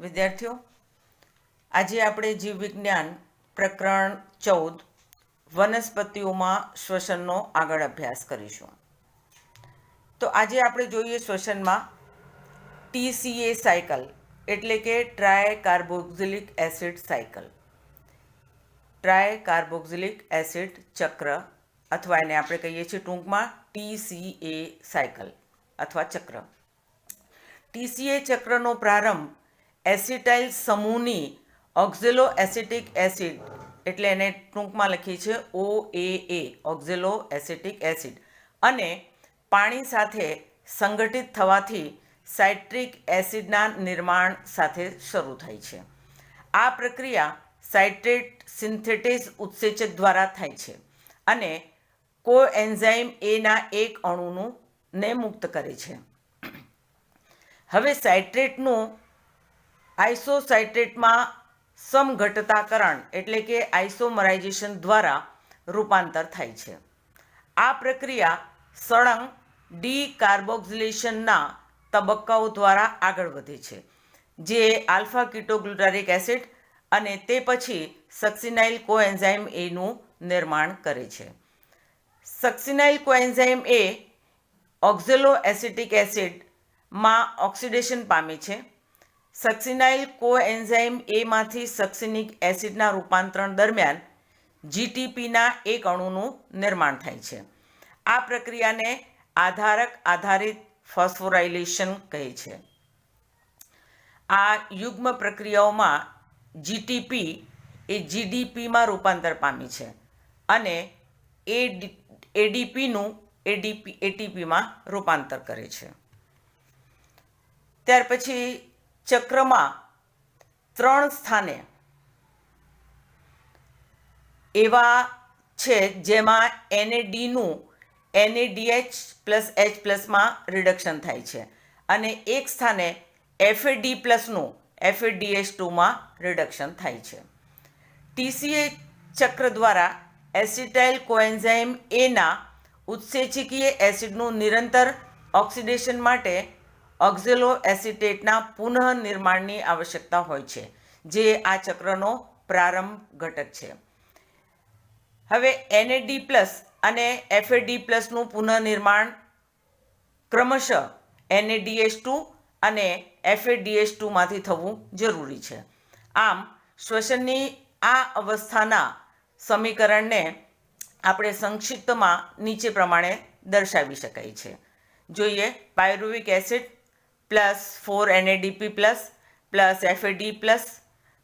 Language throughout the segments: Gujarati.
વિદ્યાર્થીઓ, આજે આપણે જીવવિજ્ઞાન પ્રકરણ 14 વનસ્પતિઓમાં શ્વસનનો આગળ અભ્યાસ કરીશું. તો આજે આપણે જોઈએ શ્વસનમાં TCA સાયકલ એટલે કે try carboxylic acid cycle, try carboxylic acid ચક્ર, અથવા એને આપણે કહીએ છીએ ટૂંકમાં TCA સાયકલ અથવા ચક્ર. TCA ચક્રનો પ્રારંભ એસિટાઇલ સમૂહની ઓક્ઝેલો એસિટિક એસિડ એટલે એને ટૂંકમાં લખીએ છીએ OAA ઓક્ઝેલો એસિટિક એસિડ અને પાણી સાથે સંગઠિત થવાથી સાઇટ્રિક એસિડના નિર્માણ સાથે શરૂ થાય છે. આ પ્રક્રિયા સાઇટ્રેટ સિન્થેટેઝ ઉત્સેચક દ્વારા થાય છે અને કોએન્ઝાઇમ એના એક અણુનું ને મુક્ત કરે છે. હવે સાઇટ્રેટનું આઇસોસાઇટ્રેટમાં સમઘટતાકરણ એટલે કે આઇસોમરાઇઝેશન દ્વારા રૂપાંતર થાય છે. આ પ્રક્રિયા સળંગ ડીકાર્બોક્સિલેશનના તબક્કાઓ દ્વારા આગળ વધે છે, જે આલ્ફા કીટોગ્લુટારિક એસિડ અને તે પછી સક્સિનાઇલ કોએન્ઝાઇમ એનું નિર્માણ કરે છે. સક્સિનાઇલ કોએન્ઝાઇમ એ ઓક્ઝેલો એસિટિક એસિડમાં ઓક્સિડેશન પામે છે. સક્સિનાઇલ કોએન્ઝાઇમ એમાંથી સક્સિનિક એસિડના રૂપાંતરણ દરમિયાન જીટીપીના એક અણુનું નિર્માણ થાય છે. આ પ્રક્રિયાને આધારક આધારિત ફોસ્ફોરાયલેશન કહે છે. આ યુગ્મ પ્રક્રિયાઓમાં જીટીપી એ જીડીપીમાં રૂપાંતર પામી છે અને એડીપીનું એટીપીમાં રૂપાંતર કરે છે. ત્યાર પછી ચક્રમાં 3 સ્થાને એવા છે જેમાં NADનું NADH પ્લસ H પ્લસમાં રિડક્શન થાય છે અને એક સ્થાને FAD+નું FADH2માં રિડક્શન થાય છે. TCA ચક્ર દ્વારા એસિટાઇલ કોએન્ઝાઇમ એના ઉત્સેચકીય એસિડનું નિરંતર ઓક્સિડેશન માટે ઓક્ઝેલો એસિટેટના પુનઃનિર્માણની આવશ્યકતા હોય છે, જે આ ચક્રનો પ્રારંભ ઘટક છે. હવે NAD+ અને FAD+નું પુનઃનિર્માણ ક્રમશઃ NADH2 અને FADH2માંથી થવું જરૂરી છે. આમ શ્વસનની આ અવસ્થાના સમીકરણને આપણે સંક્ષિપ્તમાં નીચે પ્રમાણે દર્શાવી શકાય છે. જોઈએ: pyruvic acid plus 4 NADP plus FAD plus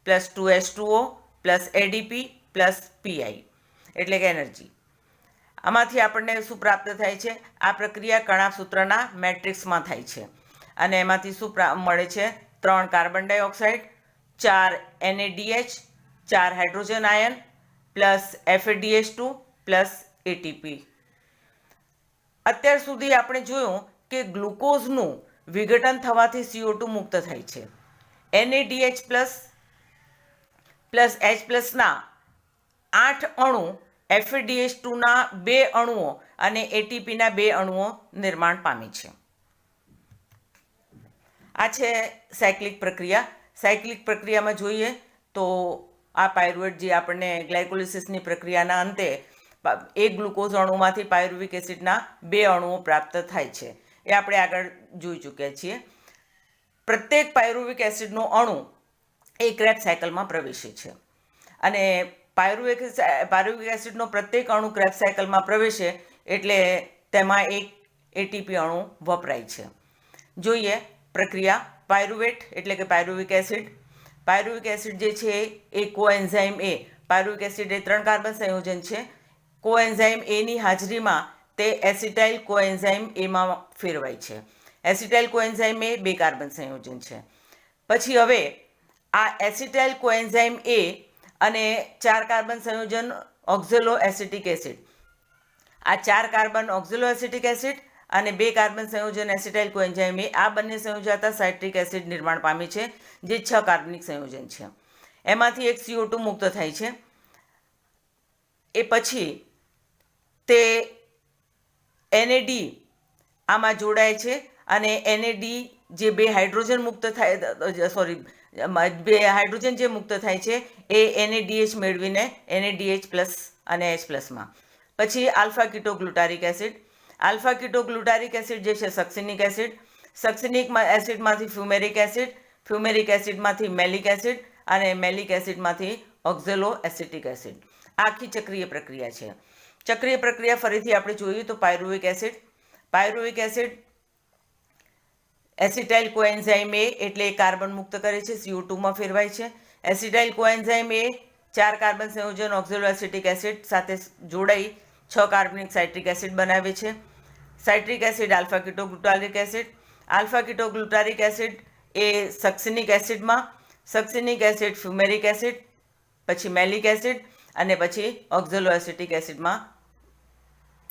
2H2O plus ADP plus PI એટલે કે એનર્જી. આમાંથી આપણને શું પ્રાપ્ત થાય છે? આ પ્રક્રિયા કણાભ સૂત્રના મેટ્રિક્સમાં થાય છે અને એમાંથી શું મળે છે? 3 carbon dioxide, 4 NADH, 4 hydrogen ion plus FADH2 plus ATP. અત્યાર સુધી આપણે જોયું કે ગ્લુકોઝનું વિઘટન થવાથી CO2 મુક્ત થાય છે. NADH પ્લસ H પ્લસના 8 અણુ, FADH2ના 2 અણુઓ અને ATPના 2 અણુઓ નિર્માણ પામે છે. આ છે સાયક્લિક પ્રક્રિયા. સાયક્લિક પ્રક્રિયામાં જોઈએ તો આ પાયરુવેટ જે આપણને ગ્લાયકોલિસિસની પ્રક્રિયાના અંતે એક ગ્લુકોઝ અણુમાંથી પાયરુવિક એસિડના 2 અણુઓ પ્રાપ્ત થાય છે. એ આપણે આગળ જોઈ ચૂક્યા છીએ. પ્રત્યેક પાયરુવિક એસિડનો અણુ એ ક્રેબ્સ સાયકલમાં પ્રવેશે છે અને પાયરુવિક એસિડનો પ્રત્યેક અણુ ક્રેબ્સ સાયકલમાં પ્રવેશે એટલે તેમાં એક ATP અણુ વપરાય છે. જોઈએ પ્રક્રિયા. પાયરુવેટ એટલે કે પાયરુવિક એસિડ. પાયરુવિક એસિડ જે છે એ કોએન્ઝાઇમ એ, પાયરુવિક એસિડ એ 3 કાર્બન સંયોજન છે. કોએન્ઝાઇમ એની હાજરીમાં તે એસિટાઇલ કોએન્ઝાઇમ એમાં ફેરવાય છે. એસિટાઇલ કોએન્ઝાઇમ એ 2 કાર્બન સંયોજન છે. પછી હવે આ એસિટાઇલ કોએન્ઝાઇમ એ અને 4 કાર્બન સંયોજન ઓક્ઝેલો એસિટિક એસિડ, આ 4 કાર્બન ઓક્ઝેલો એસિટિક એસિડ અને 2 કાર્બન સંયોજન એસિટાઇલ કોએન્ઝાઇમ એ, આ બંને સંયોજાતા સાઇટ્રિક એસિડ નિર્માણ પામે છે, જે 6 કાર્બનિક સંયોજન છે. એમાંથી એક CO2 મુક્ત થાય છે. એ પછી તે NAD આમાં જોડાય છે અને NAD જે 2 હાઇડ્રોજન મુક્ત થાય બે હાઇડ્રોજન જે મુક્ત થાય છે એ NaDH મેળવીને NaDH+ અને H+માં. પછી alpha ketoglutaric acid. Alpha ketoglutaric acid જે છે સક્સિનિક એસિડ. સક્સિનિક એસિડમાંથી ફ્યુમેરિક એસિડ, ફ્યુમેરિક એસિડમાંથી મેલિક એસિડ અને મેલિક એસિડમાંથી ઓક્ઝેલો એસિટિક એસિડ. આખી ચક્રીય પ્રક્રિયા છે. ચક્રીય પ્રક્રિયા ફરીથી આપણે જોઈએ તો pyruvic acid. Pyruvic acid acetyl કોએન્ઝાઇમ એ એટલે કાર્બન મુક્ત કરે છે, CO2માં ફેરવાય છે. એસિટાઇલ કોએન્ઝાઇમ એ 4 કાર્બન સંયોજન ઓક્ઝેલો એસિટિક એસિડ સાથે જોડાઈ 6 કાર્બનિક સાઇટ્રિક એસિડ બનાવે છે. Citric acid alpha ketoglutaric acid. Alpha ketoglutaric acid એ સક્સિનિક એસિડમાં, સક્સિનિક એસિડ ફ્યુમેરિક એસિડ, પછી મેલિક એસિડ અને પછી ઓક્ઝેલો એસિટિક એસિડમાં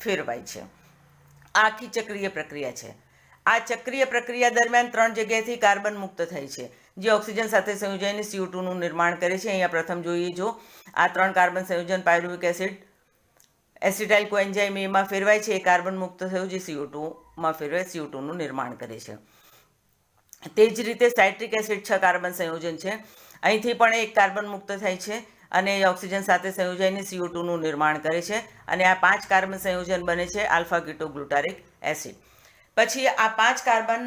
ફેરવાય છે. આખી ચક્રીય પ્રક્રિયા છે. આ ચક્રીય પ્રક્રિયા દરમિયાન 3 જગ્યાએથી કાર્બન મુક્ત થાય છે, જે ઓક્સિજન સાથે સંયોજાઈને CO2નું નિર્માણ કરે છે. અહીંયા પ્રથમ જોઈએ જો આ 3 કાર્બન સંયોજન પાયરુવિક એસિડ એસિટાઇલ કોએન્ઝાઇમ એમાં ફેરવાય છે, એ કાર્બન મુક્ત થયું જે CO2માં ફેરવાય CO2નું નિર્માણ કરે છે. તે જ રીતે સાઇટ્રિક એસિડ 6 કાર્બન સંયોજન છે. અહીંથી પણ એક કાર્બન મુક્ત થાય છે અને ઓક્સિજન સાથે સંયોજાઈને CO2નું નિર્માણ કરે છે અને આ 5 કાર્બન સંયોજન બને છે આલ્ફા કીટોગ્લુટારિક એસિડ. પછી આ 5 કાર્બન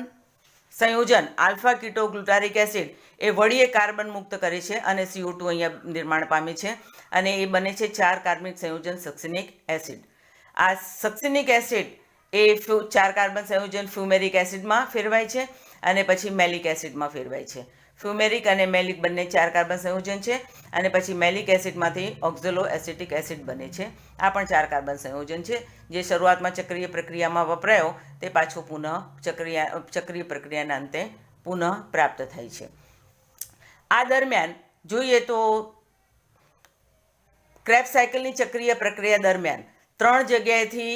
સંયોજન આલ્ફા કીટોગ્લુટારિક એસિડ એ વળી એક કાર્બન મુક્ત કરે છે અને CO2 અહીંયા નિર્માણ પામે છે અને એ બને છે 4 કાર્બનિક સંયોજન સક્સિનિક એસિડ. આ સક્સિનિક એસિડ એ 4 કાર્બન સંયોજન ફ્યુમેરિક એસિડમાં ફેરવાય છે અને પછી મેલિક એસિડમાં ફેરવાય છે. ફ્યુમેરિક અને મેલિક બંને 4 કાર્બન સંયોજન છે અને પછી મેલિક એસિડમાંથી ઓક્ઝેલો એસિટિક એસિડ બને છે. આ પણ 4 કાર્બન સંયોજન છે જે શરૂઆતમાં ચક્રીય પ્રક્રિયામાં વપરાયો તે પાછો પુનઃ ચક્રીય પ્રક્રિયાના અંતે પુનઃ પ્રાપ્ત થાય છે. આ દરમિયાન જોઈએ તો ક્રેબ્સ સાયકલની ચક્રીય પ્રક્રિયા દરમિયાન 3 જગ્યાએથી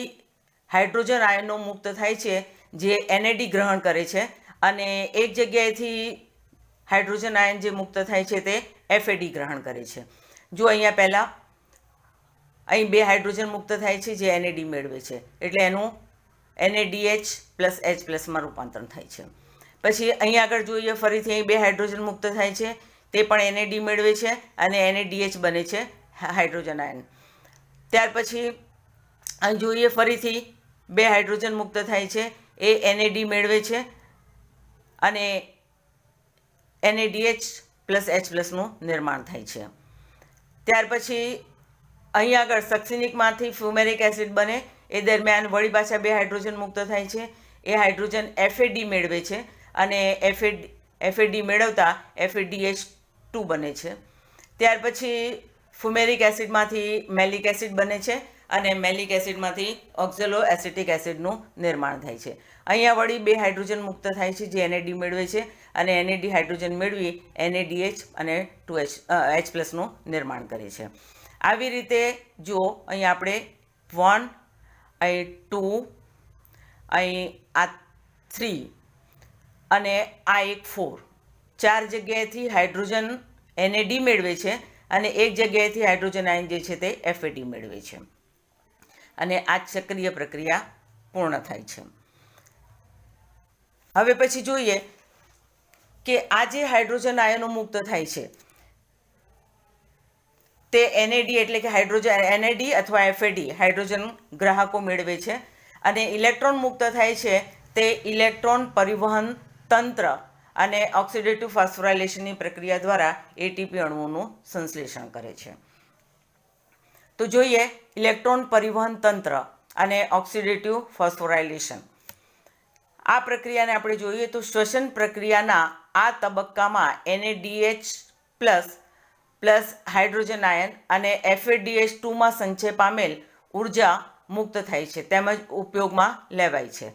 હાઇડ્રોજન આયનો મુક્ત થાય છે જે NAD ગ્રહણ કરે છે અને એક જગ્યાએથી હાઇડ્રોજન આયન જે મુક્ત થાય છે તે FAD ગ્રહણ કરે છે. જો અહીંયા પહેલાં અહીં 2 હાઇડ્રોજન મુક્ત થાય છે જે NAD મેળવે છે એટલે એનું NADH+H+માં રૂપાંતરણ થાય છે. પછી અહીં આગળ જોઈએ ફરીથી અહીં 2 હાઇડ્રોજન મુક્ત થાય છે તે પણ NAD મેળવે છે અને NADH બને છે હાઇડ્રોજન આયન. ત્યાર પછી અહીં જોઈએ ફરીથી 2 હાઇડ્રોજન મુક્ત થાય છે એ NAD મેળવે છે અને NADH+H+નું નિર્માણ થાય છે. ત્યાર પછી અહીં આગળ સક્સિનિકમાંથી ફ્યુમેરિક એસિડ બને એ દરમિયાન વળી પાછા 2 હાઇડ્રોજન મુક્ત થાય છે. એ હાઇડ્રોજન FAD મેળવે છે અને FAD મેળવતા FADH2 બને છે. ત્યાર પછી ફ્યુમેરિક એસિડમાંથી મેલિક એસિડ બને છે અને મેલિક એસિડમાંથી ઓક્ઝેલો એસિટિક એસિડનું નિર્માણ થાય છે. અહીંયા વળી 2 હાઇડ્રોજન મુક્ત થાય છે જે NAD મેળવે છે અને NAD હાઇડ્રોજન મેળવી NADH અને H+નું નિર્માણ કરે છે. આવી રીતે જો અહીં આપણે 1, અહીં 2, અહીં આ 3 અને આ એક 4 4 જગ્યાએથી હાઇડ્રોજન NAD મેળવે છે અને એક જગ્યાએથી હાઇડ્રોજન આયન જે છે તે FAD મેળવે છે અને આ ચક્રીય પ્રક્રિયા પૂર્ણ થાય છે. હવે પછી જોઈએ કે આ જે હાઇડ્રોજન આયનો મુક્ત થાય છે તે NAD એટલે કે હાઇડ્રોજન NAD અથવા FAD હાઇડ્રોજન ગ્રાહકો મેળવે છે અને ઇલેક્ટ્રોન મુક્ત થાય છે તે ઇલેક્ટ્રોન પરિવહન તંત્ર અને ઓક્સિડેટિવ ફોસ્ફોરાયલેશનની પ્રક્રિયા દ્વારા ATP અણુઓનું સંશ્લેષણ કરે છે. તો જોઈએ ઇલેક્ટ્રોન પરિવહન તંત્ર અને ઓક્સિડેટિવ ફોસ્ફોરાયલેશન. આ પ્રક્રિયાને આપણે જોઈએ તો શ્વસન પ્રક્રિયાના આ તબક્કામાં NADH+ હાઇડ્રોજન આયન અને FADH2માં સંચય પામેલ ઉર્જા મુક્ત થાય છે તેમજ ઉપયોગમાં લેવાય છે.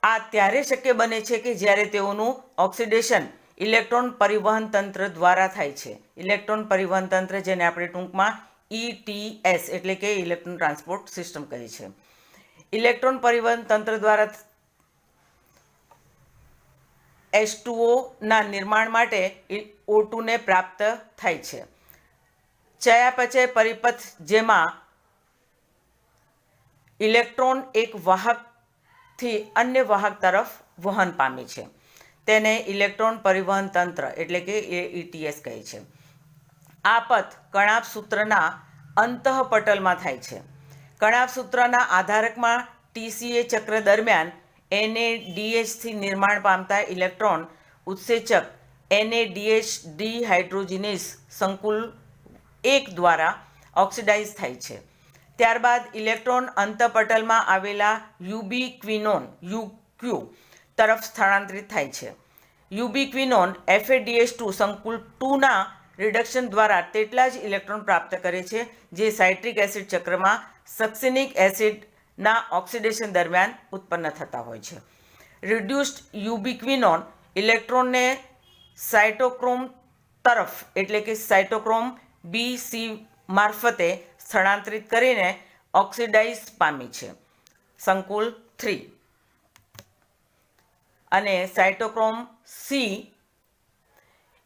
આ ત્યારે શક્ય બને છે કે જ્યારે તેઓનું ઓક્સિડેશન ઇલેક્ટ્રોન પરિવહન તંત્ર દ્વારા થાય છે. ઇલેક્ટ્રોન પરિવહન તંત્ર જેને આપણે ટૂંકમાં ETS એટલે કે ઇલેક્ટ્રોન ટ્રાન્સપોર્ટ સિસ્ટમ કહે છે. ઇલેક્ટ્રોન પરિવહન તંત્ર દ્વારા H2O ના નિર્માણ માટે O2 ને પ્રાપ્ત થાય છે. ચયાપચય પરિપથ જેમાં ઇલેક્ટ્રોન એક વાહકથી અન્ય વાહક તરફ વહન પામે છે. તેને ઇલેક્ટ્રોન પરિવહન તંત્ર એટલે કે ETS કહે છે. આ પથ કણાભ સૂત્રના અંતઃપટલમાં થાય છે. કણાભ સૂત્રના આધારકમાં TCA ચક્ર દરમિયાન NADH થી નિર્માણ પામતા ઇલેક્ટ્રોન ઉત્સેચક NADH ડિહાઇડ્રોજિનેઝ સંકુલ 1 દ્વારા ઓક્સિડાઇઝ થાય છે. ત્યારબાદ ઇલેક્ટ્રોન અંતઃપટલમાં આવેલા યુબિક્વિનોન UQ તરફ સ્થળાંતરિત થાય છે. યુબિક્વિનોન FADH2 સંકુલ 2ના રિડક્શન દ્વારા તેટલા જ ઇલેક્ટ્રોન પ્રાપ્ત કરે છે જે સાઇટ્રિક એસિડ ચક્રમાં સક્સિનિક એસિડના ઓક્સિડેશન દરમિયાન ઉત્પન્ન થતા હોય છે. રિડ્યુસ્ડ યુબિક્વિનોન ઇલેક્ટ્રોનને સાયટોક્રોમ તરફ એટલે કે સાયટોક્રોમ BC મારફતે સ્થળાંતરિત કરીને ઓક્સિડાઇઝ પામી છે સંકુલ 3. અને સાયટોક્રોમ C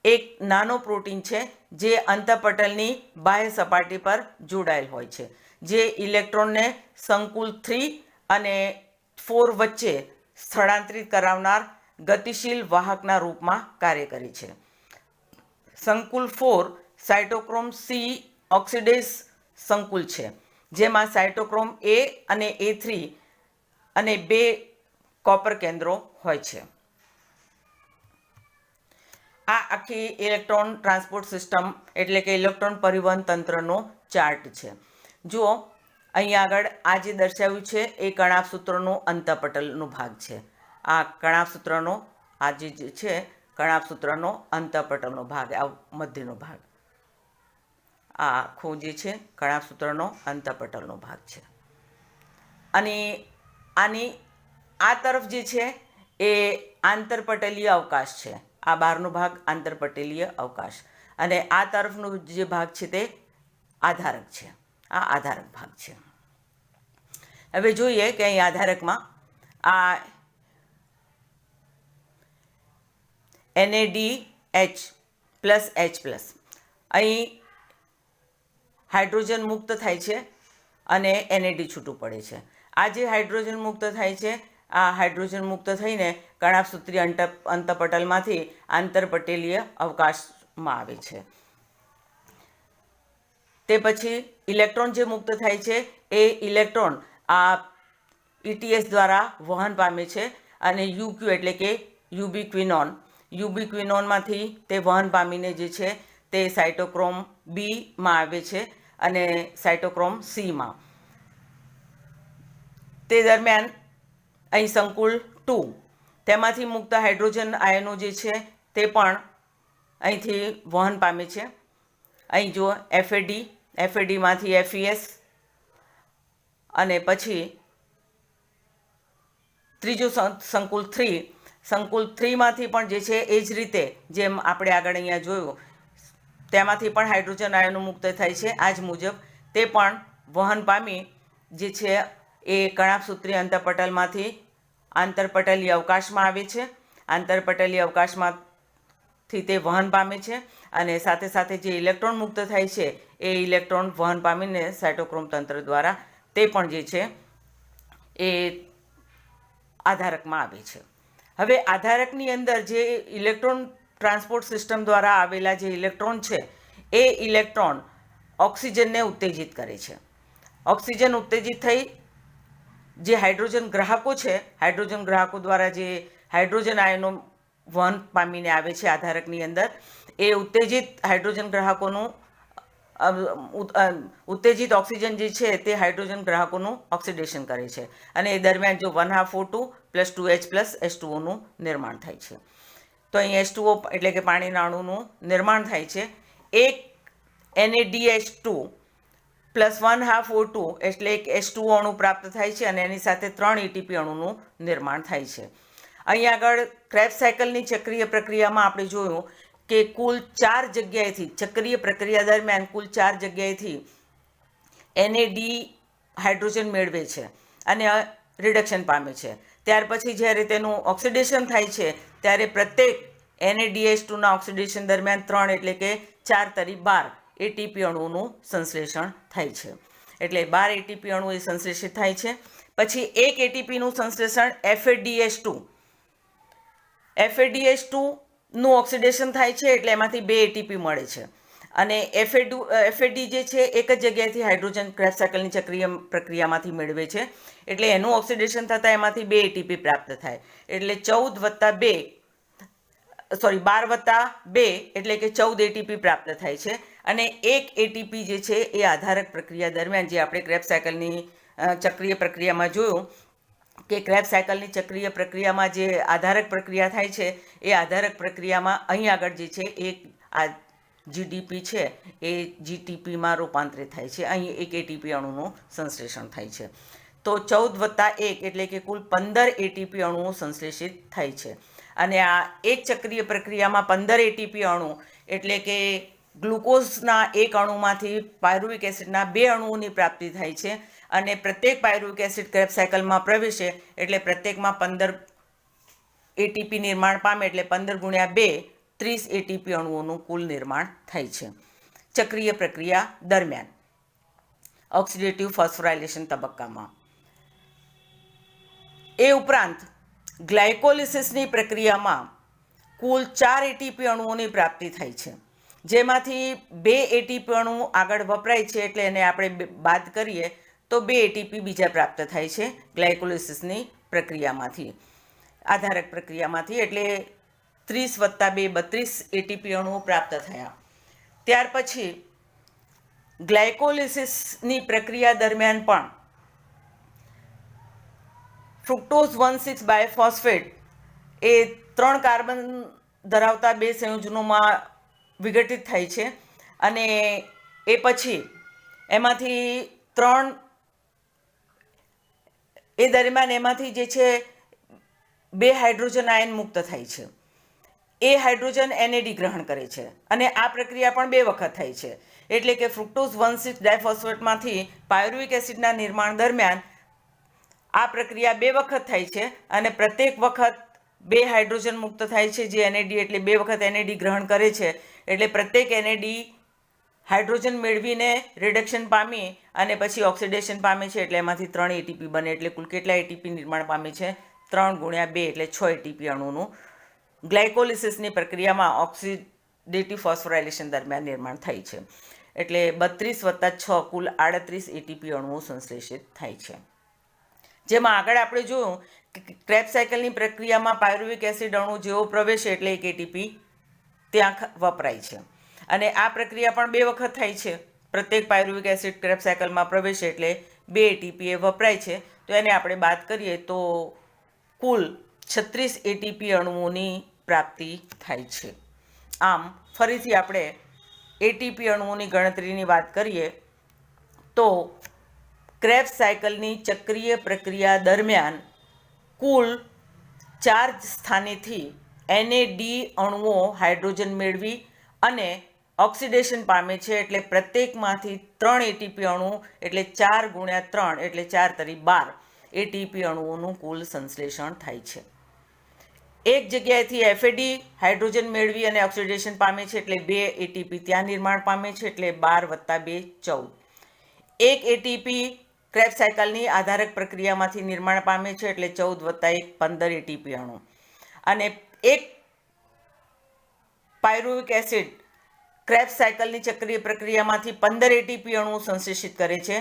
એક નાનો પ્રોટીન છે જે અંતઃપટલની બાહ્ય સપાટી પર જોડાયેલ હોય છે, જે ઇલેક્ટ્રોનને સંકુલ 3 અને 4 વચ્ચે સ્થળાંતરિત કરાવનાર ગતિશીલ વાહકના રૂપમાં કાર્ય કરે છે. સંકુલ 4 સાયટોક્રોમ C ઓક્સિડેઝ સંકુલ છે, જેમાં સાયટોક્રોમ A અને A3 અને 2 કોપર કેન્દ્રો હોય છે. આ આખી ઇલેક્ટ્રોન ટ્રાન્સપોર્ટ સિસ્ટમ એટલે કે ઇલેક્ટ્રોન પરિવહન તંત્રનો ચાર્ટ છે. જુઓ અહીં આગળ આ જે દર્શાવ્યું છે એ કણાભ સૂત્રનો અંતઃપટલનો ભાગ છે. આ કણાભ સૂત્રનો આ જે છે કણાભ સૂત્રનો અંતઃપટલનો ભાગ, આ મધ્યનો ભાગ, આ આખો જે છે કણાભ સૂત્રનો અંતઃપટલનો ભાગ છે. અને આની આ તરફ જે છે એ આંતરપટલીય અવકાશ છે. આ બહારનો ભાગ આંતરપટલીય અવકાશ, અને આ તરફનો જે ભાગ છે તે આધારક છે. આ આધારક ભાગ છે. હવે જોઈએ કે અહીં આધારકમાં આ NADH+H+ અહીં હાઇડ્રોજન મુક્ત થાય છે અને NAD છૂટું પડે છે. આ જે હાઇડ્રોજન મુક્ત થાય છે, આ હાઇડ્રોજન મુક્ત થઈને કણાભ સૂત્રીય અંતઃપટલમાંથી આંતરપટલીય અવકાશમાં આવે છે. તે પછી ઇલેક્ટ્રોન જે મુક્ત થાય છે એ ઇલેક્ટ્રોન આ ETS દ્વારા વહન પામે છે અને UQ એટલે કે યુબિક્વિનોનમાંથી તે વહન પામીને જે છે તે સાયટોક્રોમ Bમાં આવે છે અને સાયટોક્રોમ Cમાં. તે દરમિયાન અહીં સંકુલ 2 તેમાંથી મુક્ત હાઇડ્રોજન આયનો જે છે તે પણ અહીંથી વહન પામે છે. અહીં જો FADમાંથી FES અને પછી ત્રીજું સંકુલ 3માંથી પણ જે છે એ જ રીતે જેમ આપણે આગળ અહીંયા જોયું તેમાંથી પણ હાઇડ્રોજન આયનો મુક્ત થાય છે. આ જ મુજબ તે પણ વહન પામી જે છે એ કણાભ સૂત્રીય અંતઃપટલમાંથી આંતરપટલીય અવકાશમાં આવે છે. આંતરપટલીય અવકાશમાંથી તે વહન પામે છે અને સાથે સાથે જે ઇલેક્ટ્રોન મુક્ત થાય છે એ ઇલેક્ટ્રોન વહન પામીને સાયટોક્રોમ તંત્ર દ્વારા તે પણ જે છે એ આધારકમાં આવે છે. હવે આધારકની અંદર જે ઇલેક્ટ્રોન ટ્રાન્સપોર્ટ સિસ્ટમ દ્વારા આવેલા જે ઇલેક્ટ્રોન છે એ ઇલેક્ટ્રોન ઓક્સિજનને ઉત્તેજિત કરે છે. ઓક્સિજન ઉત્તેજિત થઈ જે હાઇડ્રોજન ગ્રાહકો છે, હાઇડ્રોજન ગ્રાહકો દ્વારા જે હાઇડ્રોજન આયનો વહન પામીને આવે છે આધારકની અંદર, એ ઉત્તેજિત હાઇડ્રોજન ગ્રાહકોનું ઉત્તેજિત ઓક્સિજન જે છે તે હાઇડ્રોજન ગ્રાહકોનું ઓક્સિડેશન કરે છે અને એ દરમિયાન જો 1/2O2 + 2H + H2Oનું નિર્માણ થાય છે. તો અહીં H2O એટલે કે પાણીના અણુનું નિર્માણ થાય છે. એક NADH2 + 1/2O2 એટલે એક H2O અણુ પ્રાપ્ત થાય છે અને એની સાથે 3 ATP અણુનું નિર્માણ થાય છે. અહીં આગળ ક્રેબ્સ સાયકલની ચક્રીય પ્રક્રિયામાં આપણે જોયું કે કુલ 4 જગ્યાએથી ચક્રીય પ્રક્રિયા દરમિયાન કુલ 4 જગ્યાએથી NAD હાઇડ્રોજન મેળવે છે અને રિડક્શન પામે છે. ત્યાર પછી જ્યારે તેનું ઓક્સિડેશન થાય છે ત્યારે પ્રત્યેક NADH2ના ઓક્સિડેશન દરમિયાન 3 એટલે કે 4 તરી 12 ATP અણુનું સંશ્લેષણ થાય છે. એટલે 12 ATP અણુ એ સંશ્લેષિત થાય છે. પછી એક ATPનું સંશ્લેષણ FADH2 FADH2 નું ઓક્સિડેશન થાય છે એટલે એમાંથી 2 એટીપી મળે છે અને FAD જે છે એક જ જગ્યાએથી હાઇડ્રોજન ક્રેબ્સ સાયકલની ચક્રીય પ્રક્રિયામાંથી મેળવે છે એટલે એનું ઓક્સિડેશન થતાં એમાંથી 2 એટીપી પ્રાપ્ત થાય એટલે 12+2 એટલે કે 14 એટીપી પ્રાપ્ત થાય છે અને એક એટીપી જે છે એ આધારક પ્રક્રિયા દરમિયાન જે આપણે ક્રેબ્સ સાયકલની ચક્રીય પ્રક્રિયામાં જોયું કે ક્રેબ્સ સાયકલની ચક્રીય પ્રક્રિયામાં જે આધારક પ્રક્રિયા થાય છે એ આધારક પ્રક્રિયામાં અહીં આગળ જે છે એક આ GDP છે એ GTPમાં રૂપાંતરિત થાય છે. અહીં એક એટીપી અણુનું સંશ્લેષણ થાય છે. તો 14+1 એટલે કે કુલ 15 એટીપી અણુઓ સંશ્લેષિત થાય છે અને આ એક ચક્રીય પ્રક્રિયામાં 15 એટીપી અણુ એટલે કે ગ્લુકોઝના એક અણુમાંથી પાયરુવિક એસિડના 2 અણુઓની પ્રાપ્તિ થાય છે અને પ્રત્યેક પાયરુવિક એસિડ ક્રેબ્સ સાયકલમાં પ્રવેશે એટલે પ્રત્યેકમાં 15 એટીપી નિર્માણ પામે એટલે 15 × 2 30 એટીપી અણુઓનું કુલ નિર્માણ થાય છે ચક્રીય પ્રક્રિયા દરમિયાન ઓક્સિડેટિવ ફોસ્ફોરાયલેશન તબક્કામાં. એ ઉપરાંત ગ્લાયકોલિસિસની પ્રક્રિયામાં કુલ 4 એટીપી અણુઓની પ્રાપ્તિ થાય છે જેમાંથી 2 એટીપી અણુ આગળ વપરાય છે એટલે એને આપણે બાદ કરીએ તો 2 એટીપી બીજા પ્રાપ્ત થાય છે ગ્લાયકોલિસિસની પ્રક્રિયામાંથી આધારક પ્રક્રિયામાંથી એટલે 30+2 32 એટીપી અણુઓ પ્રાપ્ત થયા. ત્યાર પછી ગ્લાયકોલિસિસની પ્રક્રિયા દરમિયાન પણ ફ્રુક્ટોઝ 1,6 બાયફોસ્ફેટ એ 3 કાર્બન ધરાવતા 2 સંયોજનોમાં વિઘટિત થાય છે અને એ પછી એમાંથી 3 એ દરમિયાન એમાંથી જે છે 2 હાઇડ્રોજન આયન મુક્ત થાય છે. એ હાઇડ્રોજન NAD ગ્રહણ કરે છે અને આ પ્રક્રિયા પણ 2 વખત થાય છે એટલે કે ફ્રુક્ટોઝ 1,6 ડાયફોસ્ફેટમાંથી પાયરુવિક એસિડના નિર્માણ દરમિયાન આ પ્રક્રિયા 2 વખત થાય છે અને પ્રત્યેક વખત 2 હાઇડ્રોજન મુક્ત થાય છે જે NAD એટલે 2 વખત NAD ગ્રહણ કરે છે એટલે પ્રત્યેક NAD હાઇડ્રોજન મેળવીને રિડક્શન પામી અને પછી ઓક્સિડેશન પામે છે એટલે એમાંથી 3 એટીપી બને એટલે કુલ કેટલા એટીપી નિર્માણ પામે છે 3 × 2 એટલે 6 એટીપી અણુનું ગ્લાયકોલિસિસની પ્રક્રિયામાં ઓક્સિડેટિવ ફોસ્ફોરાયલેશન દરમિયાન નિર્માણ થાય છે એટલે 32+6 કુલ 38 એટીપી અણુઓ સંશ્લેષિત થાય છે. જેમાં આગળ આપણે જોયું કે ક્રેબ્સ સાયકલની પ્રક્રિયામાં પાયરુવિક એસિડ અણુ જેવો પ્રવેશે એટલે એક એટીપી ત્યાં વપરાય છે અને આ પ્રક્રિયા પણ 2 વખત થાય છે. પ્રત્યેક પાયરુવિક એસિડ ક્રેબ્સ સાયકલમાં પ્રવેશે એટલે 2 એટીપી એ વપરાય છે તો એને આપણે બાદ કરીએ તો કુલ 36 એટીપી અણુઓની પ્રાપ્તિ થાય છે. આમ ફરીથી આપણે એટીપી અણુઓની ગણતરીની વાત કરીએ તો ક્રેબ્સ સાયકલની ચક્રીય પ્રક્રિયા દરમિયાન કુલ 4 સ્થાનેથી NAD અણુઓ હાઇડ્રોજન મેળવી અને ઓક્સિડેશન પામે છે એટલે પ્રત્યેકમાંથી 3 એટીપી અણુ એટલે 4 × 3 એટલે 4 × 12 એટીપી અણુઓનું કુલ સંશ્લેષણ થાય છે. એક જગ્યાએથી FAD હાઇડ્રોજન મેળવી અને ઓક્સિડેશન પામે છે એટલે 2 એટીપી ત્યાં નિર્માણ પામે છે એટલે 12+2 14. એક એટીપી ક્રેબ્સ સાયકલની આધારક પ્રક્રિયામાંથી નિર્માણ પામે છે એટલે 14+1 15 એટીપી અણુ અને એક પાયરુવિક એસિડ ક્રેબ્સ સાયકલની ચક્રીય પ્રક્રિયામાંથી 15 એટીપી અણુ સંશ્લેષિત કરે છે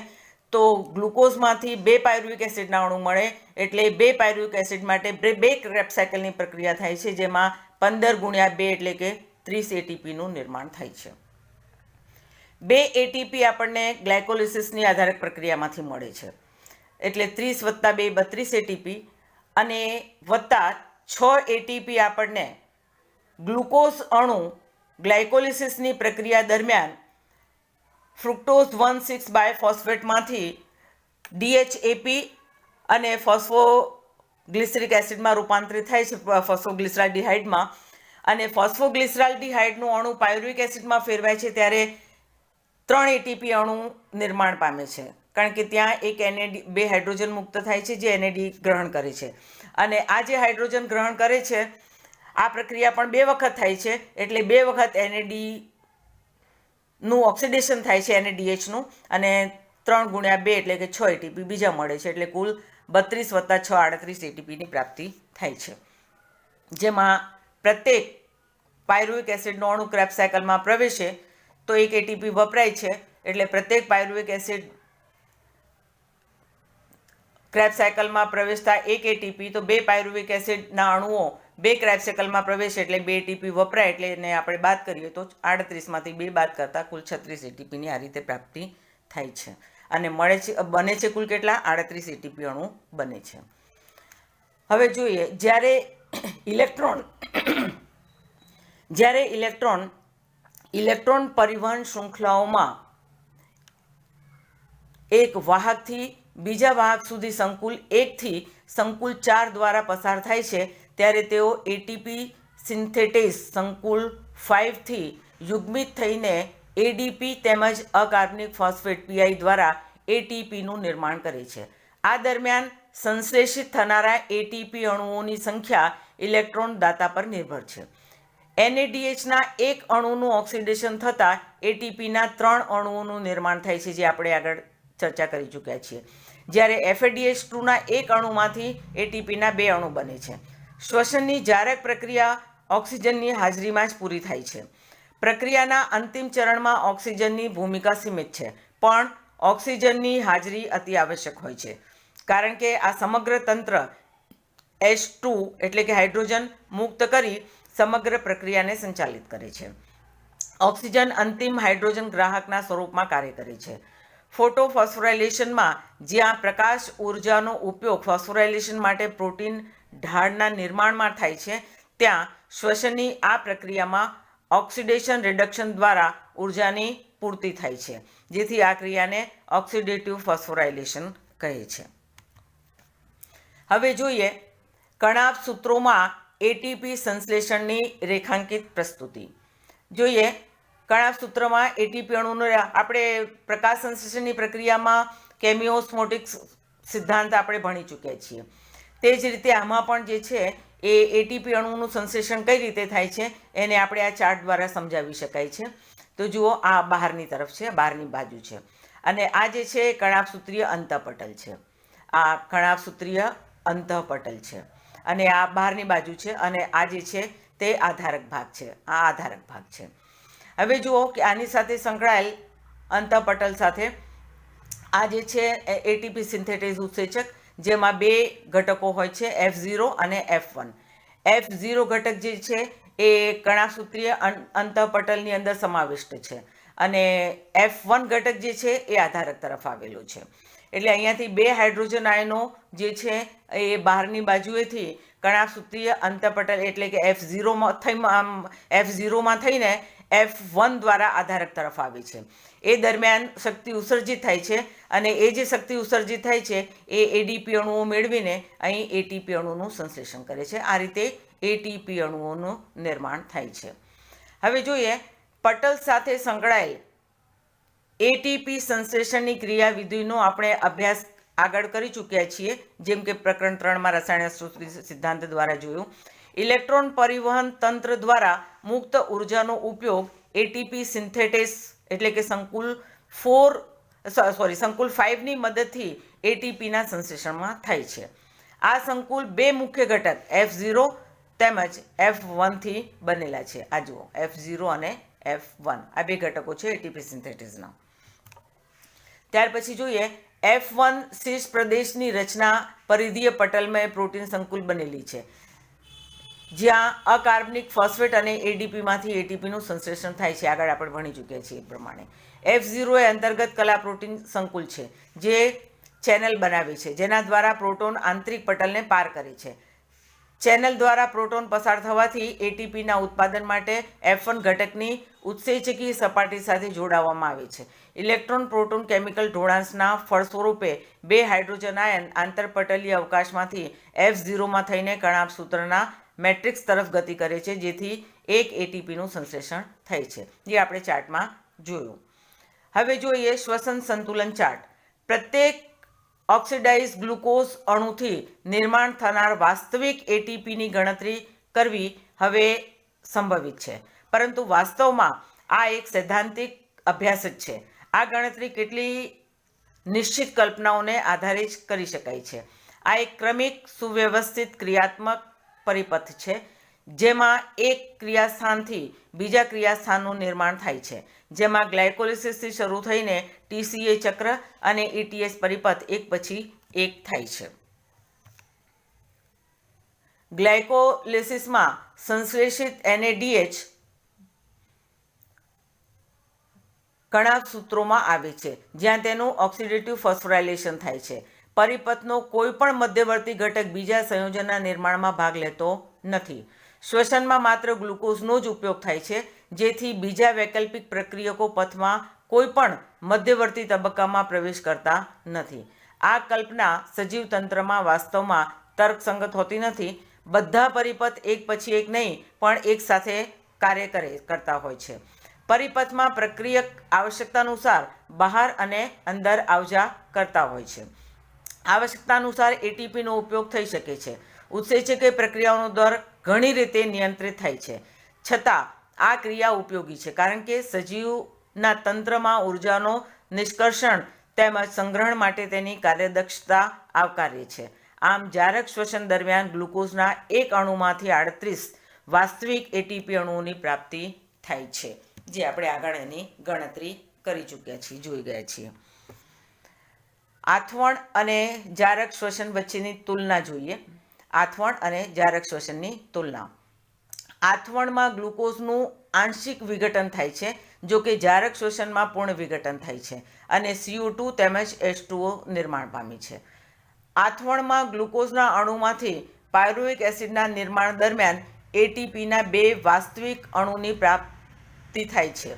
તો ગ્લુકોઝમાંથી 2 પાયરુવિક એસિડના અણુ મળે એટલે 2 પાયરુવિક એસિડ માટે 2 ક્રેબ્સ સાયકલની પ્રક્રિયા થાય છે જેમાં 15 × 2 એટલે કે 30 એટીપીનું નિર્માણ થાય છે. 2 એટીપી આપણને ગ્લાયકોલિસિસની આધારક પ્રક્રિયામાંથી મળે છે એટલે 30+2 32 એટીપી અને વત્તા 6 એટીપી આપણને ગ્લુકોઝ અણુ ગ્લાયકોલિસિસની પ્રક્રિયા દરમિયાન ફ્રુક્ટોઝ 1,6 બાયફોસ્ફેટમાંથી DHAP અને ફોસ્ફોગ્લિસરિક એસિડમાં રૂપાંતરિત થાય છે ફોસ્ફોગ્લિસરાલ્ડિહાઇડમાં અને ફોસ્ફોગ્લિસરાલ્ડિહાઇડનું અણુ પાયરુવિક એસિડમાં ફેરવાય છે ત્યારે 3 એટીપી અણુ નિર્માણ પામે છે કારણ કે ત્યાં એક NAD 2 હાઇડ્રોજન મુક્ત થાય છે જે NAD ગ્રહણ કરે છે અને આ જે હાઇડ્રોજન ગ્રહણ કરે છે આ પ્રક્રિયા પણ 2 વખત થાય છે એટલે 2 વખત NAD નું ઓક્સિડેશન થાય છે NADH નું અને 3 × 2 એટલે કે 6 એટીપી બીજા મળે છે એટલે કુલ 32+6 38 એટીપીની પ્રાપ્તિ થાય છે. જેમાં પ્રત્યેક પાયરુવિક એસિડનો અણુ ક્રેબ્સ સાયકલમાં પ્રવેશે તો એક એટીપી વપરાય છે, એટલે પ્રત્યેક પાયરુવિક એસિડ ક્રેબ્સ સાયકલમાં પ્રવેશતા એક એટીપી, તો 2 પાયરુવિક એસિડના અણુઓ 2 ક્રેબ્સ સાયકલમાં પ્રવેશે એટલે 2 એટીપી વપરાય, એટલે એને આપણે બાદ કરીએ તો 38માંથી 2 બાદ કરતાં કુલ 36 એટીપીની આ રીતે પ્રાપ્તિ થાય છે અને બને છે કુલ કેટલા? 38 એટીપી અણુ બને છે. હવે જોઈએ, જ્યારે ઇલેક્ટ્રોન પરિવહન શૃંખલાઓમાં એક વાહકથી બીજા વાહક સુધી સંકુલ 1 થી સંકુલ 4 દ્વારા પસાર થાય છે ત્યારે તેઓ એટીપી સિન્થેટેઝ સંકુલ 5 થી યુગ્મિત થઈને એડીપી તેમજ અકાર્બનિક ફોસ્ફેટ પીઆઈ દ્વારા એટીપીનું નિર્માણ કરે છે. આ દરમિયાન સંશ્લેષિત થનારા એટીપી અણુઓની સંખ્યા ઇલેક્ટ્રોન દાતા પર નિર્ભર છે. NADHના એક અણુનું ઓક્સિડેશન થતાં એટીપીના 3 અણુઓનું નિર્માણ થાય છે, જે આપણે આગળ ચર્ચા કરી ચૂક્યા છીએ. જ્યારે FADH2ના એક અણુમાંથી એટીપીના 2 અણુ બને છે. શ્વસનની જારક પ્રક્રિયા ઓક્સિજનની હાજરીમાં જ પૂરી થાય છે. પ્રક્રિયાના અંતિમ ચરણમાં ઓક્સિજનની ભૂમિકા સીમિત છે, પણ ઓક્સિજનની હાજરી અતિ આવશ્યક હોય છે, કારણ કે આ સમગ્ર તંત્ર H2 એટલે કે હાઇડ્રોજન મુક્ત કરી સમગ્ર પ્રક્રિયાને સંચાલિત કરે છે. ઓક્સિજન અંતિમ હાઇડ્રોજન ગ્રાહકના સ્વરૂપમાં કાર્ય કરે છે. ફોટોફોસ્ફોરાયલેશનમાં જ્યાં પ્રકાશ ઉર્જાનો ઉપયોગ ફોસ્ફોરાયલેશન માટે પ્રોટીન ઢાળના નિર્માણમાં થાય છે, ત્યાં શ્વસનની આ પ્રક્રિયામાં ઓક્સિડેશન રિડક્શન દ્વારા ઉર્જાની પૂર્તિ થાય છે, જેથી આ ક્રિયાને ઓક્સિડેટિવ ફોસ્ફોરાયલેશન કહે છે. હવે જોઈએ કણાભ સૂત્રોમાં એટીપી સંશ્લેષણની રેખાંકિત પ્રસ્તુતિ. જોઈએ, કણાભ સૂત્રમાં એટીપી અણુનો આપણે પ્રકાશ સંશ્લેષણની પ્રક્રિયામાં કેમિઓસ્મોટિક સિદ્ધાંત આપણે ભણી ચૂક્યા છીએ. તે જ રીતે આમાં પણ જે છે એ એટીપી અણુનું સંશ્લેષણ કઈ રીતે થાય છે એને આપણે આ ચાર્ટ દ્વારા સમજાવી શકાય છે. તો જુઓ, આ બહારની તરફ છે, બહારની બાજુ છે, અને આ જે છે કણાભસૂત્રીય અંતઃપટલ છે. આ કણાભસૂત્રીય અંતઃપટલ છે અને આ બહારની બાજુ છે, અને આ જે છે તે આધારક ભાગ છે. આ આધારક ભાગ છે. હવે જુઓ કે આની સાથે સંકળાયેલ અંતઃપટલ સાથે આ જે છે એટીપી સિન્થેટેઝ ઉત્સેચક, જેમાં 2 ઘટકો હોય છે, F0 અને F1. F0 ઘટક જે છે એ કણાભસૂત્રીય અંતઃપટલની અંદર સમાવિષ્ટ છે અને F1 ઘટક જે છે એ આધારક તરફ આવેલો છે. એટલે અહીંયાથી 2 હાઇડ્રોજન આયનો જે છે એ બહારની બાજુએથી કણાભસૂત્રીય અંતઃપટલ એટલે કે F0માં થઈને F1 દ્વારા આધારક તરફ આવે છે. એ દરમિયાન શક્તિ ઉત્સર્જિત થાય છે અને એ જે શક્તિ ઉત્સર્જિત થાય છે એ એડીપી અણુઓ મેળવીને અહીં એટીપી અણુનું સંશ્લેષણ કરે છે. આ રીતે એટીપી અણુઓનું નિર્માણ થાય છે. હવે જોઈએ, પટલ સાથે સંકળાયેલ એટીપી સંશ્લેષણની ક્રિયાવિધિનો આપણે અભ્યાસ આગળ કરી ચૂક્યા છીએ, જેમ કે પ્રકરણ 3માં રસાયણશાસ્ત્ર સિદ્ધાંત દ્વારા જોયું. ઇલેક્ટ્રોન પરિવહન તંત્ર દ્વારા મુક્ત ઉર્જાનો ઉપયોગ એટીપી સિન્થેટેઝ એટલે કે સંકુલ 5ની મદદથી એટીપીના સંશ્લેષણમાં થાય છે. આ સંકુલ 2 મુખ્ય ઘટક F0 તેમજ F1 થી બનેલા છે. આ જુઓ, F0 અને F1 આ 2 ઘટકો છે એટીપી સિન્થેટેઝના. ત્યાર પછી જોઈએ, F1 શીર્ષ પ્રદેશની રચના પરિધીય પટલમય પ્રોટીન સંકુલ બનેલી છે, જ્યાં અકાર્બનિક ફોસ્ફેટ અને એડીપીમાંથી એટીપીનું સંશ્લેષણ થાય છે. આગળ આપણે ભણી ચૂક્યા છીએ એ પ્રમાણે. F0 એ અંતર્ગત કલા પ્રોટીન સંકુલ છે, જે ચેનલ બનાવે છે, જેના દ્વારા પ્રોટોન આંતરિક પટલને પાર કરે છે. ચેનલ દ્વારા પ્રોટોન પસાર થવાથી એટીપીના ઉત્પાદન માટે F1 ઘટકની ઉત્સેચકી સપાટી સાથે જોડાવવામાં આવે છે. ઇલેક્ટ્રોન પ્રોટોન કેમિકલ જોડાણના ફળ સ્વરૂપે 2 હાઇડ્રોજન આયન આંતરપટલીય અવકાશમાંથી F0માં થઈને કણાભ સૂત્રના મેટ્રિક્સ તરફ ગતિ કરે છે, જેથી એક એટીપીનું સંશ્લેષણ થાય છે, જે આપણે ચાર્ટમાં જોયું. હવે જોઈએ શ્વસન સંતુલન ચાર્ટ. પ્રત્યેક ઓક્સિડાઇઝ ગ્લુકોઝ અણુથી નિર્માણ થનાર વાસ્તવિક એટીપીની ગણતરી કરવી હવે સંભવિત છે, પરંતુ વાસ્તવમાં આ એક સૈદ્ધાંતિક અભ્યાસ જ છે. આ ગણતરી કેટલી નિશ્ચિત કલ્પનાઓને આધારે જ કરી શકાય છે. આ એક ક્રમિક સુવ્યવસ્થિત ક્રિયાત્મક પરિપથ છે, જેમાં એક ક્રિયાસ્થાનથી બીજા ક્રિયાસ્થાનનું નિર્માણ થાય છે, જેમાં ગ્લાયકોલિસિસથી શરૂ થઈને ટીસીએ ચક્ર અને ઇટીએસ પરિપથ એક પછી એક થાય છે. ગ્લાયકોલિસિસમાં સંશ્લેષિત NADH ઘણા સૂત્રોમાં આવે છે, જ્યાં તેનું ઓક્સિડેટિવ ફોસ્ફોરાયલેશન થાય છે. પરિપથનો કોઈ પણ મધ્યવર્તી ઘટક બીજા સંયોજનના નિર્માણમાં ભાગ લેતો નથી. શ્વસનમાં માત્ર ગ્લુકોઝનો જ ઉપયોગ થાય છે, જેથી બીજા વૈકલ્પિક પ્રક્રિયકો પથમાં કોઈ પણ મધ્યવર્તી તબક્કામાં પ્રવેશ કરતા નથી. આ કલ્પના સજીવ તંત્રમાં વાસ્તવમાં તર્કસંગત હોતી નથી. બધા પરિપથ એક પછી એક નહીં પણ એક સાથે કાર્ય કરતા હોય છે. પરિપથમાં પ્રક્રિયક આવશ્યકતાનુસાર બહાર અને અંદર આવજા કરતા હોય છે. આવશ્યકતાનુસાર એટીપીનો ઉપયોગ થઈ શકે છે. ઉત્સેચક પ્રક્રિયાઓનો દર ઘણી રીતે નિયંત્રિત થાય છે. છતાં આ ક્રિયા ઉપયોગી છે, કારણ કે સજીવના તંત્રમાં ઉર્જાનો નિષ્કર્ષણ તેમજ સંગ્રહણ માટે તેની કાર્યદક્ષતા આવકાર્ય છે. આમ જારક શ્વસન દરમિયાન ગ્લુકોઝના એક અણુમાંથી 38 વાસ્તવિક એટીપી અણુઓની પ્રાપ્તિ થાય છે, જે આપણે આગળ એની ગણતરી કરી ચૂક્યા છીએ, જોઈ ગયા છીએ. આથવણ અને જારક શ્વસન વચ્ચેની તુલના જોઈએ. આથવણ અને જારક શ્વસનની તુલના. આથવણમાં ગ્લુકોઝનું આંશિક વિઘટન થાય છે, જો કે જારક શ્વસનમાં પૂર્ણ વિઘટન થાય છે અને CO2 તેમજ H2O નિર્માણ પામે છે. આથવણમાં ગ્લુકોઝના અણુમાંથી પાયરુવિક એસિડના નિર્માણ દરમિયાન એટીપીના 2 વાસ્તવિક અણુની પ્રાપ્તિ થાય છે,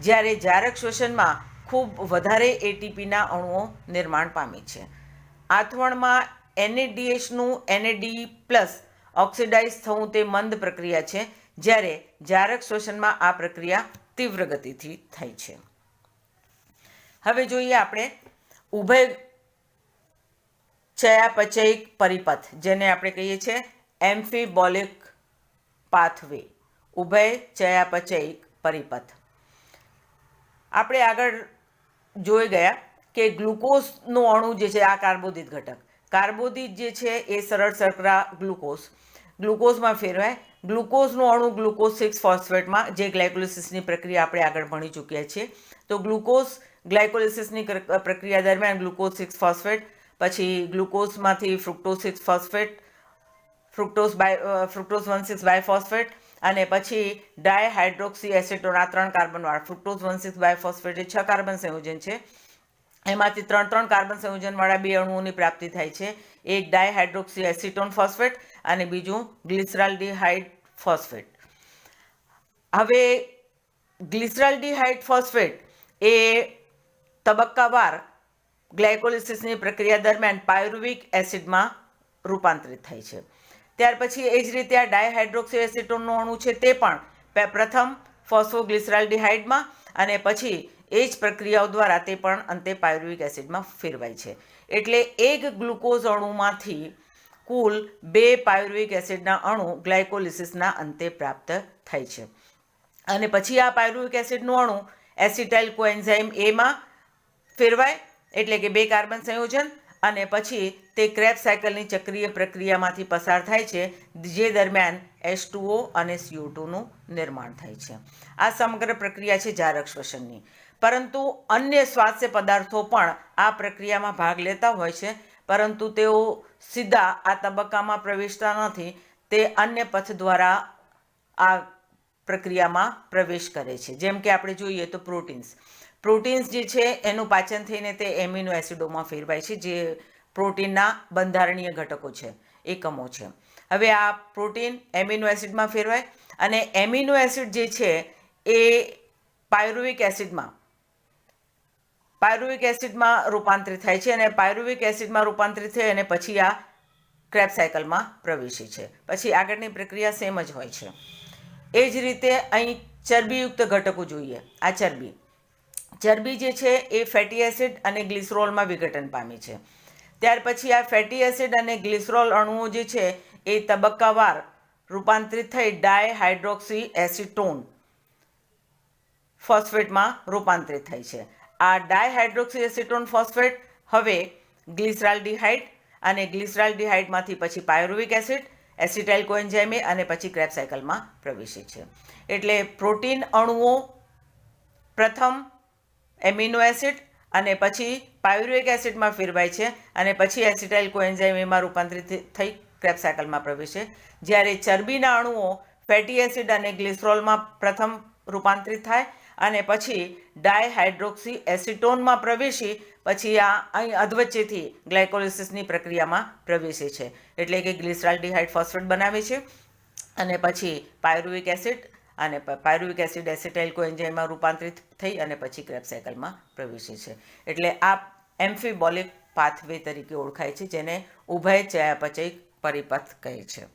જ્યારે જારક શ્વસનમાં ખૂબ વધારે એટીપીના અણુઓ નિર્માણ પામે છે. આથવણમાં NADHનું NAD+ ઓક્સિડાઇઝ થવું તે મંદ પ્રક્રિયા છે, જ્યારે જારક શ્વસનમાં આ પ્રક્રિયા તીવ્ર ગતિથી થાય છે. હવે જોઈએ આપણે ઉભય ચયાપચયિક પરિપથ, જેને આપણે કહીએ છીએ એમ્ફીબોલિક પાથવે. ઉભય ચયાપચયિક પરિપથ. આપણે આગળ જોઈ ગયા કે ગ્લુકોઝનું અણુ જે છે, આ કાર્બોદિત ઘટક, કાર્બોદિત જે છે એ સરળ શર્કરા ગ્લુકોઝમાં ફેરવાય. ગ્લુકોઝનું અણુ ગ્લુકોઝ 6 ફોસ્ફેટમાં, જે ગ્લાયકોલિસિસની પ્રક્રિયા આપણે આગળ ભણી ચૂક્યા છીએ. તો ગ્લુકોઝ ગ્લાયકોલિસિસની પ્રક્રિયા દરમિયાન ગ્લુકોઝ 6 ફોસ્ફેટ, પછી ગ્લુકોઝમાંથી ફ્રુક્ટોઝ 6 ફોસ્ફેટ, ફ્રુક્ટોઝ 1,6 બાયફોસ્ફેટ અને પછી ડાયહાઇડ્રોક્સી એસિટોન, આ 3 કાર્બનવાળા ફ્રુક્ટોઝ 1,6 બાયફોસ્ફેટ એ 6 કાર્બન સંયોજન છે. એમાંથી 3 કાર્બન સંયોજનવાળા 2 અણુઓની પ્રાપ્તિ થાય છે. એક ડાયહાઇડ્રોક્સી એસિટોન ફોસ્ફેટ અને બીજું ગ્લિસરાલ્ડિહાઇડ ફોસ્ફેટ. હવે ગ્લિસરાલ્ડિહાઇડ ફોસ્ફેટ એ તબક્કાવાર ગ્લાયકોલિસિસની પ્રક્રિયા દરમિયાન પાયરુવિક એસિડમાં રૂપાંતરિત થાય છે. ત્યાર પછી એ જ રીતે આ ડાયહાઇડ્રોક્સી એસિટોનનો અણુ છે તે પણ પ્રથમ ફોસ્ફોગ્લિસરાલ્ડિહાઇડમાં અને પછી એ જ પ્રક્રિયાઓ દ્વારા તે પણ અંતે પાયરુવિક એસિડમાં ફેરવાય છે. એટલે એક ગ્લુકોઝ અણુમાંથી કુલ 2 પાયરુવિક એસિડના અણુ ગ્લાયકોલિસિસના અંતે પ્રાપ્ત થાય છે. અને પછી આ પાયરુવિક એસિડનું અણુ એસિટાઇલ કોએન્ઝાઇમ એમાં ફેરવાય, એટલે કે 2 કાર્બન સંયોજન, અને પછી તે ક્રેબ્સ સાયકલની ચક્રીય પ્રક્રિયામાંથી પસાર થાય છે, જે દરમિયાન H2O અને CO2નું નિર્માણ થાય છે. આ સમગ્ર પ્રક્રિયા છે જારક શ્વસનની. પરંતુ અન્ય સ્વાસ્થ્ય પદાર્થો પણ આ પ્રક્રિયામાં ભાગ લેતા હોય છે, પરંતુ તેઓ સીધા આ તબક્કામાં પ્રવેશતા નથી. તે અન્ય પથ દ્વારા આ પ્રક્રિયામાં પ્રવેશ કરે છે. જેમ કે આપણે જોઈએ તો પ્રોટીન્સ જે છે એનું પાચન થઈને તે એમિનો એસિડોમાં ફેરવાય છે, જે પ્રોટીનના બંધારણીય ઘટકો છે, એકમો છે. હવે આ પ્રોટીન એમિનો એસિડમાં ફેરવાય અને એમિનો એસિડ જે છે એ પાયરુવિક એસિડમાં રૂપાંતરિત થાય છે અને પાયરુવિક એસિડમાં રૂપાંતરિત થઈ અને પછી આ ક્રેબ્સ સાયકલમાં પ્રવેશે છે. પછી આગળની પ્રક્રિયા સેમ જ હોય છે. એ જ રીતે અહીં ચરબીયુક્ત ઘટકો જોઈએ. આ ચરબી જે છે એ ફેટી એસિડ અને ગ્લિસરોલમાં વિઘટન પામે છે. ત્યાર પછી આ ફેટી એસિડ અને ગ્લિસરોલ અણુઓ જે છે એ તબક્કાવાર રૂપાંતરિત થઈ ડાયહાઇડ્રોક્સી એસિટોન ફોસ્ફેટમાં રૂપાંતરિત થાય છે. આ ડાયહાઇડ્રોક્સી એસિટોન ફોસ્ફેટ હવે ગ્લિસરાલ્ડિહાઇડ અને ગ્લિસરાલ્ડિહાઇડમાંથી પછી પાયરુવિક એસિડ, એસિટાઇલ કોએન્ઝાઇમે અને પછી ક્રેબ્સ સાયકલમાં પ્રવેશે છે. એટલે પ્રોટીન અણુઓ પ્રથમ એમિનો એસિડ અને પછી પાયરુવેક એસિડમાં ફેરવાય છે અને પછી એસિટાઇલ કોએન્ઝાઇમમાં રૂપાંતરિત થઈ ક્રેબ્સ સાયકલમાં પ્રવેશે. જ્યારે ચરબીના અણુઓ ફેટી એસિડ અને ગ્લિસરોલમાં પ્રથમ રૂપાંતરિત થાય અને પછી ડાયહાઇડ્રોક્સી એસિટોનમાં પ્રવેશી પછી આ અહીં અધવચ્ચેથી ગ્લાયકોલિસિસની પ્રક્રિયામાં પ્રવેશે છે. એટલે કે ગ્લિસરાલ્ડિહાઇડ ફોસ્ફેટ બનાવે છે અને પછી પાયરુવિક એસિડ અને પાયરુવિક એસિડ એસિટાઇલ કોએન્ઝાઇમમાં રૂપાંતરિત થઈ અને પછી ક્રેબ્સ સાયકલમાં પ્રવેશે છે. એટલે આ એમ્ફીબોલિક પાથવે તરીકે ઓળખાય છે, જેને ઉભય ચયાપચય પરિપથ કહે છે.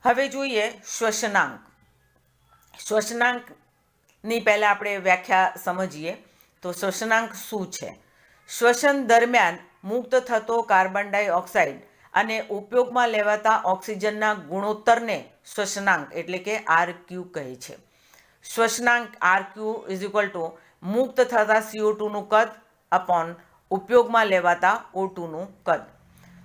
હવે જોઈએ શ્વસનાંક. શ્વસનાંકની પહેલાં આપણે વ્યાખ્યા સમજીએ તો શ્વસનાંક શું છે. શ્વસન દરમિયાન મુક્ત થતો કાર્બન ડાયોક્સાઇડ અને ઉપયોગમાં લેવાતા ઓક્સિજનના ગુણોત્તરને શ્વસનાંક એટલે કે RQ કહે છે. શ્વસનાંક RQ ઇઝ ઇક્વલ ટુ મુક્ત થતા CO2નું કદ અપોન ઉપયોગમાં લેવાતા O2નું કદ.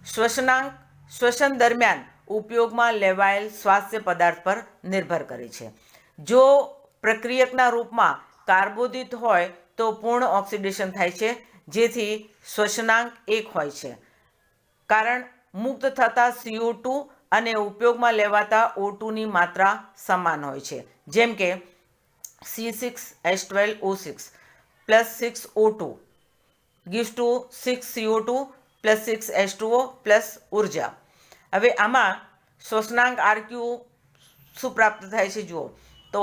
શ્વસનાંક શ્વસન દરમિયાન ઉપયોગમાં લેવાયેલ સ્વાસ્થ્ય પદાર્થ પર નિર્ભર કરે છે. જો પ્રક્રિયકના રૂપમાં કાર્બોદિત હોય તો પૂર્ણ ઓક્સિડેશન થાય છે, જેથી શ્વસનાંક 1 હોય છે. કારણ મુક્ત થતા CO2 અને ઉપયોગમાં લેવાતા O2ની માત્રા સમાન હોય છે. જેમ કે C6H12O6 plus 6O2 gives to 6 CO2 plus 6 H2O plus ઉર્જા. હવે આમાં શ્વસનાંક RQ શું પ્રાપ્ત થાય છે જુઓ તો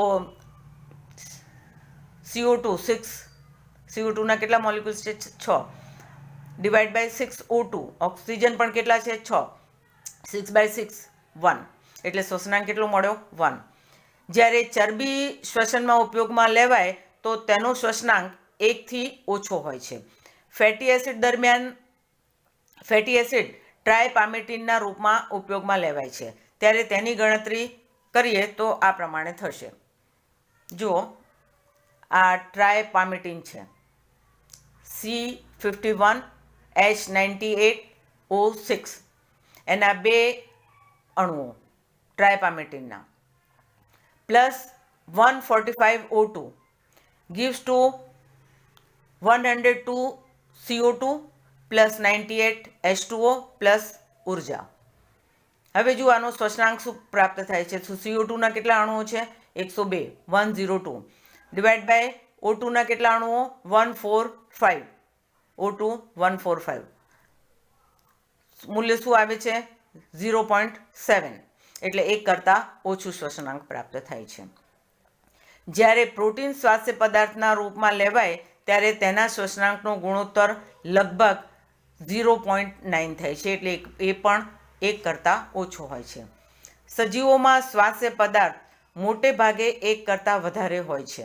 CO2 6 CO2ના કેટલા મોલિક્યુલ્સ છે 6 ડિવાઈડ બાય 6O2 ઓક્સિજન પણ કેટલા છે 6 6 બાય 6 1 એટલે શ્વસનાંક કેટલો મળ્યો 1. જ્યારે ચરબી શ્વસનમાં ઉપયોગમાં લેવાય તો તેનો શ્વસનાંક 1 થી ઓછો હોય છે. ફેટી એસિડ દરમિયાન ફેટી એસિડ ટ્રાયપામેટિનના રૂપમાં ઉપયોગમાં લેવાય છે ત્યારે તેની ગણતરી કરીએ તો આ પ્રમાણે થશે. જુઓ આ ટ્રાયપામેટિન છે C51H98O6 એના 2 અણુઓ ટ્રાયપામેટિનના plus 145O2 gives to 102 CO2 plus 98 H2O plus ઉર્જા. હવે જો આનો શ્વસનાંક શું પ્રાપ્ત થાય છે તો CO2ના કેટલા અણુઓ છે 102 102 ડિવાઈડ બાય O2ના કેટલા અણુઓ 145 O2 145 મૂલ્ય શું આવે છે 0.7 એટલે 1 કરતાં ઓછું શ્વસનાંક પ્રાપ્ત થાય છે. જ્યારે પ્રોટીન સ્વાસ્થ્ય પદાર્થના રૂપમાં લેવાય ત્યારે તેના શ્વસનાંકનો ગુણોત્તર લગભગ 0.9 થાય છે એટલે એ પણ 1 કરતાં ઓછો હોય છે. સજીવોમાં સ્વાસ્થ્ય પદાર્થ મોટે ભાગે 1 કરતાં વધારે હોય છે,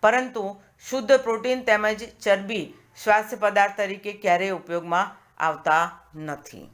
પરંતુ શુદ્ધ પ્રોટીન તેમજ ચરબી સ્વાસ્થ્ય પદાર્થ તરીકે ક્યારેય ઉપયોગમાં આવતા નથી.